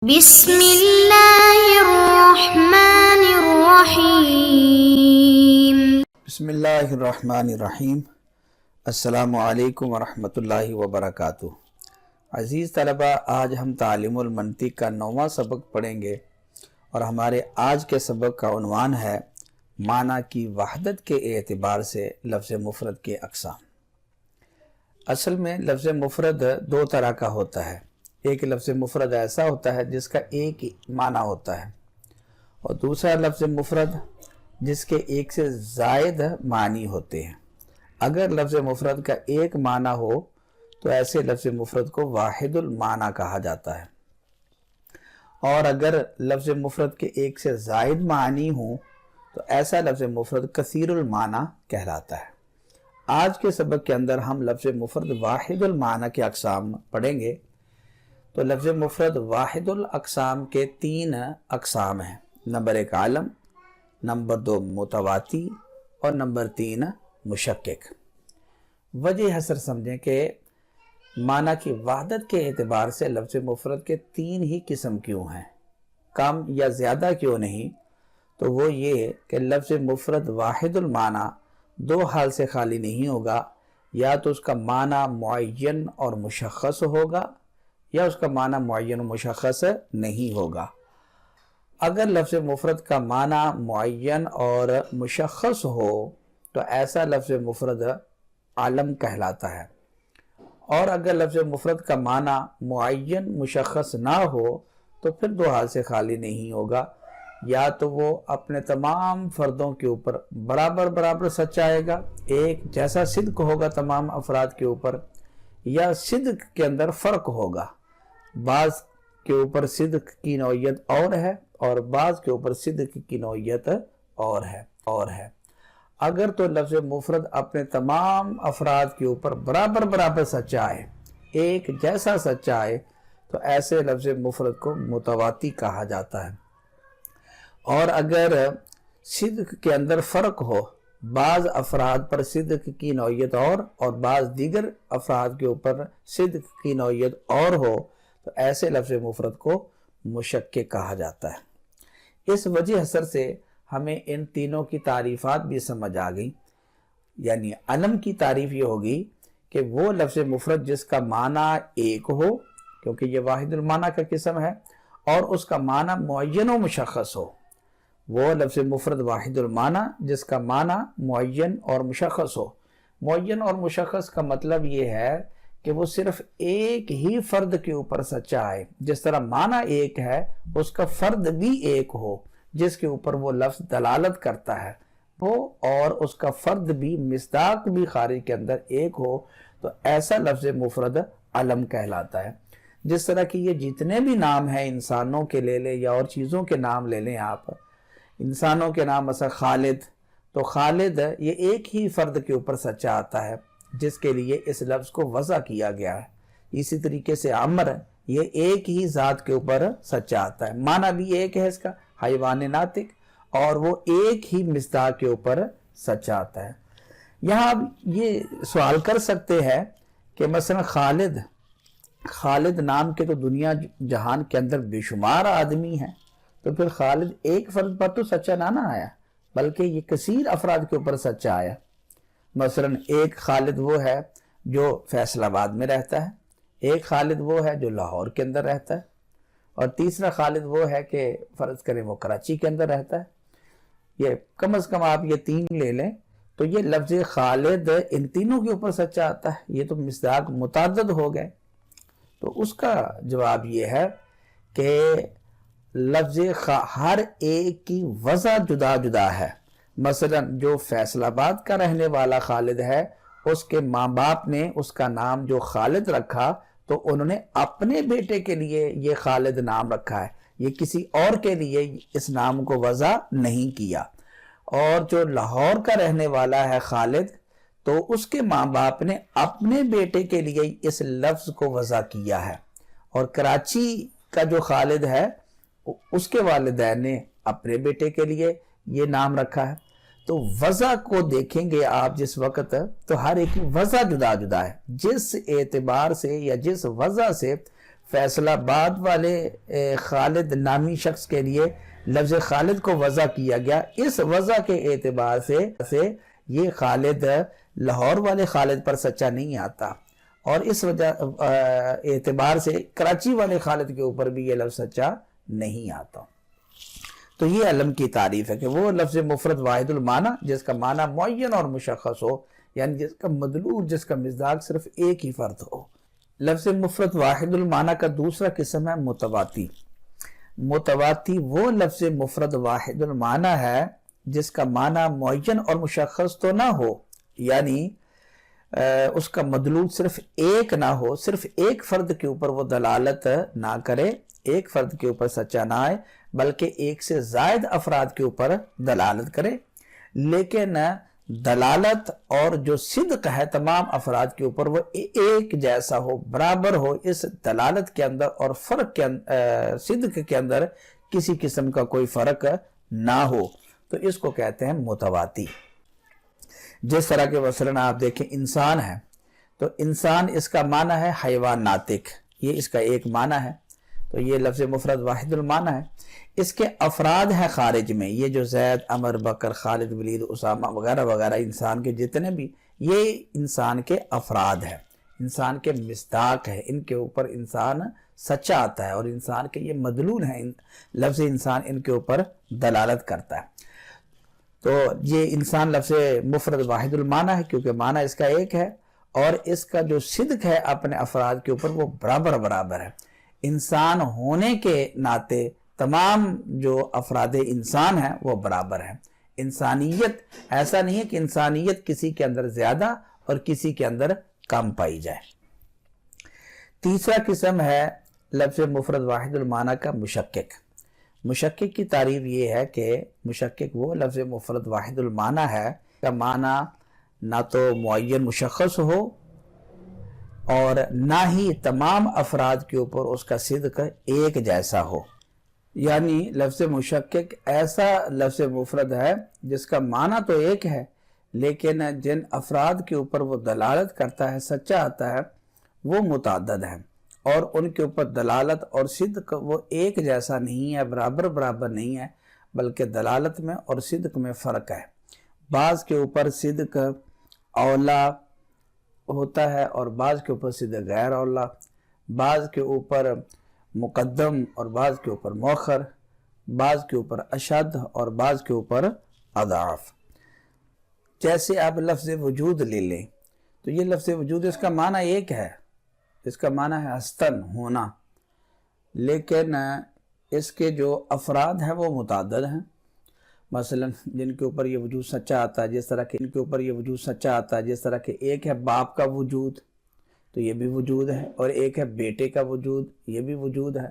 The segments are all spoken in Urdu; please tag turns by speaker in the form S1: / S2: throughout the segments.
S1: بسم اللہ الرحمن الرحیم۔
S2: بسم اللہ الرحمن الرحیم۔ السلام علیکم ورحمۃ اللہ وبرکاتہ۔ عزیز طلبہ، آج ہم تعلیم المنطق کا 9واں سبق پڑھیں گے اور ہمارے آج کے سبق کا عنوان ہے معنی کی وحدت کے اعتبار سے لفظ مفرد کے اقسام۔ اصل میں لفظ مفرد دو طرح کا ہوتا ہے۔ ایک لفظ مفرد ایسا ہوتا ہے جس کا ایک معنی ہوتا ہے، اور دوسرا لفظ مفرد جس کے ایک سے زائد معنی ہوتے ہیں۔ اگر لفظ مفرد کا ایک معنی ہو تو ایسے لفظ مفرد کو واحد المعنی کہا جاتا ہے، اور اگر لفظ مفرد کے ایک سے زائد معنی ہوں تو ایسا لفظ مفرد کثیر المعنی کہلاتا ہے۔ آج کے سبق کے اندر ہم لفظ مفرد واحد المعنی کے اقسام پڑھیں گے۔ تو لفظ مفرد واحد الاقسام کے 3 اقسام ہیں۔ نمبر 1 عالم، نمبر 2 متواتی، اور نمبر 3 مشکک۔ وجہ حسر سمجھیں کہ معنی کی وحدت کے اعتبار سے لفظ مفرد کے 3 ہی قسم کیوں ہیں، کم یا زیادہ کیوں نہیں؟ تو وہ یہ کہ لفظ مفرد واحد المعنی 2 حال سے خالی نہیں ہوگا، یا تو اس کا معنی معین اور مشخص ہوگا یا اس کا معنی معین و مشخص نہیں ہوگا۔ اگر لفظ مفرد کا معنی معین اور مشخص ہو تو ایسا لفظ مفرد عالم کہلاتا ہے، اور اگر لفظ مفرد کا معنی معین مشخص نہ ہو تو پھر 2 حال سے خالی نہیں ہوگا، یا تو وہ اپنے تمام فردوں کے اوپر برابر سچ آئے گا، ایک جیسا صدق ہوگا تمام افراد کے اوپر، یا صدق کے اندر فرق ہوگا، بعض کے اوپر صدق کی نوعیت اور ہے اور بعض کے اوپر صدق کی نوعیت اور ہے۔ اگر تو لفظ مفرد اپنے تمام افراد کے اوپر برابر سچا ہے، ایک جیسا سچا ہے، تو ایسے لفظ مفرد کو متواتی کہا جاتا ہے۔ اور اگر صدق کے اندر فرق ہو، بعض افراد پر صدق کی نوعیت اور بعض دیگر افراد کے اوپر صدق کی نوعیت اور ہو، تو ایسے لفظ مفرد کو مشکک کہا جاتا ہے۔ اس وجہ حسر سے ہمیں ان تینوں کی تعریفات بھی سمجھ آ گئی۔ یعنی علم کی تعریف یہ ہوگی کہ وہ لفظ مفرد جس کا معنی ایک ہو، کیونکہ یہ واحد المعنی کا قسم ہے، اور اس کا معنی معین و مشخص ہو۔ وہ لفظ مفرد واحد المعنی جس کا معنی معین اور مشخص ہو۔ معین اور مشخص کا مطلب یہ ہے کہ وہ صرف ایک ہی فرد کے اوپر سچا ہے، جس طرح معنی ایک ہے اس کا فرد بھی ایک ہو جس کے اوپر وہ لفظ دلالت کرتا ہے وہ، اور اس کا فرد بھی مصداق بھی خارج کے اندر ایک ہو، تو ایسا لفظ مفرد علم کہلاتا ہے۔ جس طرح کہ یہ جتنے بھی نام ہیں انسانوں کے لے لیں یا اور چیزوں کے نام لے لیں آپ، انسانوں کے نام مثلا خالد، تو خالد یہ ایک ہی فرد کے اوپر سچا آتا ہے جس کے لیے اس لفظ کو وضع کیا گیا ہے۔ اسی طریقے سے عمر یہ ایک ہی ذات کے اوپر سچا آتا ہے، معنی بھی ایک ہے اس کا، حیوان ناطق، اور وہ ایک ہی مصداق کے اوپر سچا آتا ہے۔ یہاں آپ یہ سوال کر سکتے ہیں کہ مثلا خالد نام کے تو دنیا جہان کے اندر بے شمار آدمی ہیں، تو پھر خالد ایک فرد پر تو سچا نہ آیا، بلکہ یہ کثیر افراد کے اوپر سچا آیا۔ مثلا ایک خالد وہ ہے جو فیصل آباد میں رہتا ہے، ایک خالد وہ ہے جو لاہور کے اندر رہتا ہے، اور تیسرا خالد وہ ہے کہ فرض کریں وہ کراچی کے اندر رہتا ہے۔ یہ کم از کم آپ یہ 3 لے لیں تو یہ لفظ خالد ان تینوں کے اوپر سچا آتا ہے، یہ تو مصداق متعدد ہو گئے۔ تو اس کا جواب یہ ہے کہ لفظ ہر ایک کی وضع جدا ہے۔ مثلا جو فیصل آباد کا رہنے والا خالد ہے، اس کے ماں باپ نے اس کا نام جو خالد رکھا تو انہوں نے اپنے بیٹے کے لیے یہ خالد نام رکھا ہے، یہ کسی اور کے لیے اس نام کو وضع نہیں کیا۔ اور جو لاہور کا رہنے والا ہے خالد، تو اس کے ماں باپ نے اپنے بیٹے کے لیے اس لفظ کو وضع کیا ہے، اور کراچی کا جو خالد ہے اس کے والدین نے اپنے بیٹے کے لیے یہ نام رکھا ہے۔ تو وضع کو دیکھیں گے آپ جس وقت، تو ہر ایک کی وضع جدا ہے، جس اعتبار سے یا جس وضع سے فیصل آباد والے خالد نامی شخص کے لیے لفظ خالد کو وضع کیا گیا، اس وضع کے اعتبار سے یہ خالد لاہور والے خالد پر سچا نہیں آتا، اور اس وجہ اعتبار سے کراچی والے خالد کے اوپر بھی یہ لفظ سچا نہیں آتا۔ تو یہ علم کی تعریف ہے کہ وہ لفظ مفرد واحد المعنی جس کا معنی معین اور مشخص ہو، یعنی جس کا مدلول، جس کا مصداق صرف ایک ہی فرد ہو۔ لفظ مفرد واحد المعنی کا دوسرا قسم ہے متواتی۔ متواتی وہ لفظ مفرد واحد المعنی ہے جس کا معنی معین اور مشخص تو نہ ہو، یعنی اس کا مدلول صرف ایک نہ ہو، صرف ایک فرد کے اوپر وہ دلالت نہ کرے، ایک فرد کے اوپر سچا نہ آئے، بلکہ ایک سے زائد افراد کے اوپر دلالت کرے، لیکن دلالت اور جو صدق ہے تمام افراد کے اوپر وہ ایک جیسا ہو، برابر ہو، اس دلالت کے اندر اور فرق کے صدق کے اندر کسی قسم کا کوئی فرق نہ ہو، تو اس کو کہتے ہیں متواتی۔ جس طرح کے مثلاً آپ دیکھیں انسان ہے، تو انسان اس کا معنی ہے حیوان ناطق، یہ اس کا ایک معنی ہے، تو یہ لفظ مفرد واحد المعنی ہے۔ اس کے افراد ہیں خارج میں، یہ جو زید، عمر، بکر، خالد، ولید، اسامہ وغیرہ وغیرہ انسان کے جتنے بھی، یہ انسان کے افراد ہیں، انسان کے مصداق ہے، ان کے اوپر انسان سچا آتا ہے، اور انسان کے یہ مدلول ہیں، لفظ انسان ان کے اوپر دلالت کرتا ہے۔ تو یہ انسان لفظ مفرد واحد المعنی ہے کیونکہ معنی اس کا ایک ہے، اور اس کا جو صدق ہے اپنے افراد کے اوپر وہ برابر ہے۔ انسان ہونے کے ناطے تمام جو افراد انسان ہیں وہ برابر ہیں۔ انسانیت ایسا نہیں ہے کہ انسانیت کسی کے اندر زیادہ اور کسی کے اندر کم پائی جائے۔ تیسرا قسم ہے لفظ مفرد واحد المعنی کا مشکک۔ مشکک کی تعریف یہ ہے کہ مشکک وہ لفظ مفرد واحد المعنی ہے کا معنی نہ تو معین مشخص ہو اور نہ ہی تمام افراد کے اوپر اس کا صدق ایک جیسا ہو، یعنی لفظ مشکک ایسا لفظ مفرد ہے جس کا معنی تو ایک ہے لیکن جن افراد کے اوپر وہ دلالت کرتا ہے، سچا آتا ہے، وہ متعدد ہیں، اور ان کے اوپر دلالت اور صدق وہ ایک جیسا نہیں ہے، برابر نہیں ہے، بلکہ دلالت میں اور صدق میں فرق ہے۔ بعض کے اوپر صدق اولا ہوتا ہے اور بعض کے اوپر صدق غیر اولا، بعض کے اوپر مقدم اور بعض کے اوپر مؤخر، بعض کے اوپر اشد اور بعض کے اوپر اضعاف۔ جیسے آپ لفظ وجود لے لیں تو یہ لفظ وجود اس کا معنی ایک ہے، اس کا معنی ہے ہستن ہونا، لیکن اس کے جو افراد ہیں وہ متعدد ہیں۔ مثلا جن کے اوپر یہ وجود سچا آتا ہے، جس طرح کہ ان کے اوپر یہ وجود سچا آتا ہے، جس طرح کہ ایک ہے باپ کا وجود تو یہ بھی وجود ہے، اور ایک ہے بیٹے کا وجود، یہ بھی وجود ہے،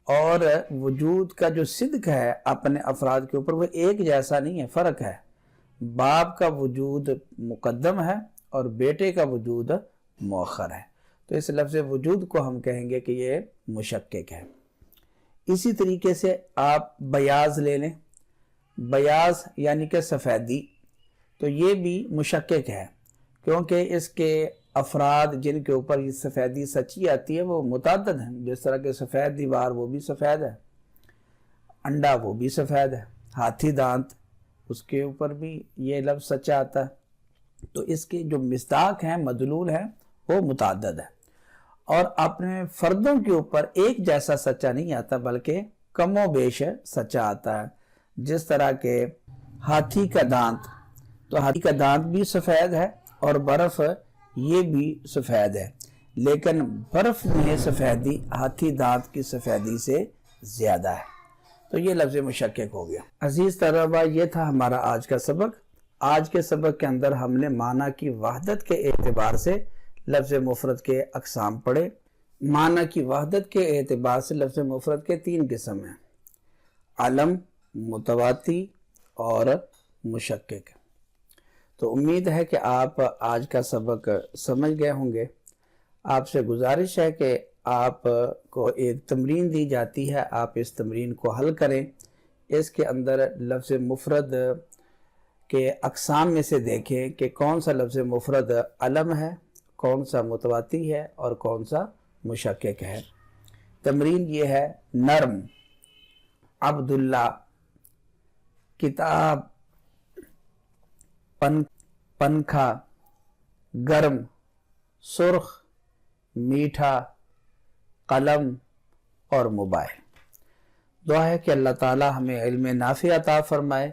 S2: اور وجود کا جو صدق ہے اپنے افراد کے اوپر وہ ایک جیسا نہیں ہے، فرق ہے۔ باپ کا وجود مقدم ہے اور بیٹے کا وجود مؤخر ہے، تو اس لفظ وجود کو ہم کہیں گے کہ یہ مشکک ہے۔ اسی طریقے سے آپ بیاض لے لیں، بیاض یعنی کہ سفیدی، تو یہ بھی مشکک ہے کیونکہ اس کے افراد جن کے اوپر یہ سفیدی سچی آتی ہے وہ متعدد ہیں، جس طرح کہ سفید دیوار وہ بھی سفید ہے، انڈا وہ بھی سفید ہے، ہاتھی دانت اس کے اوپر بھی یہ لفظ سچا آتا ہے، تو اس کے جو مصداق ہیں، مدلول ہیں، وہ متعدد ہے، اور اپنے فردوں کے اوپر ایک جیسا سچا نہیں آتا بلکہ کم و بیش سچا آتا ہے۔ جس طرح کہ ہاتھی کا دانت، تو ہاتھی کا دانت بھی سفید ہے اور برف یہ بھی سفید ہے، لیکن برف میں سفیدی ہاتھی دانت کی سفیدی سے زیادہ ہے، تو یہ لفظ مشکک ہو گیا۔ عزیز طلبہ، یہ تھا ہمارا آج کا سبق۔ آج کے سبق کے اندر ہم نے معنی کی وحدت کے اعتبار سے لفظ مفرد کے اقسام پڑھے۔ معنی کی وحدت کے اعتبار سے لفظ مفرد کے 3 قسم ہیں: علم، متواتی اور مشکک۔ تو امید ہے کہ آپ آج کا سبق سمجھ گئے ہوں گے۔ آپ سے گزارش ہے کہ آپ کو ایک تمرین دی جاتی ہے، آپ اس تمرین کو حل کریں۔ اس کے اندر لفظ مفرد کے اقسام میں سے دیکھیں کہ کون سا لفظ مفرد علم ہے، کون سا متواتی ہے اور کون سا مشکک ہے۔ تمرین یہ ہے نرم، عبداللہ، کتاب، پنکھا، گرم، سرخ، میٹھا، قلم اور موبائل۔ دعا ہے کہ اللہ تعالی ہمیں علم نافع عطا فرمائے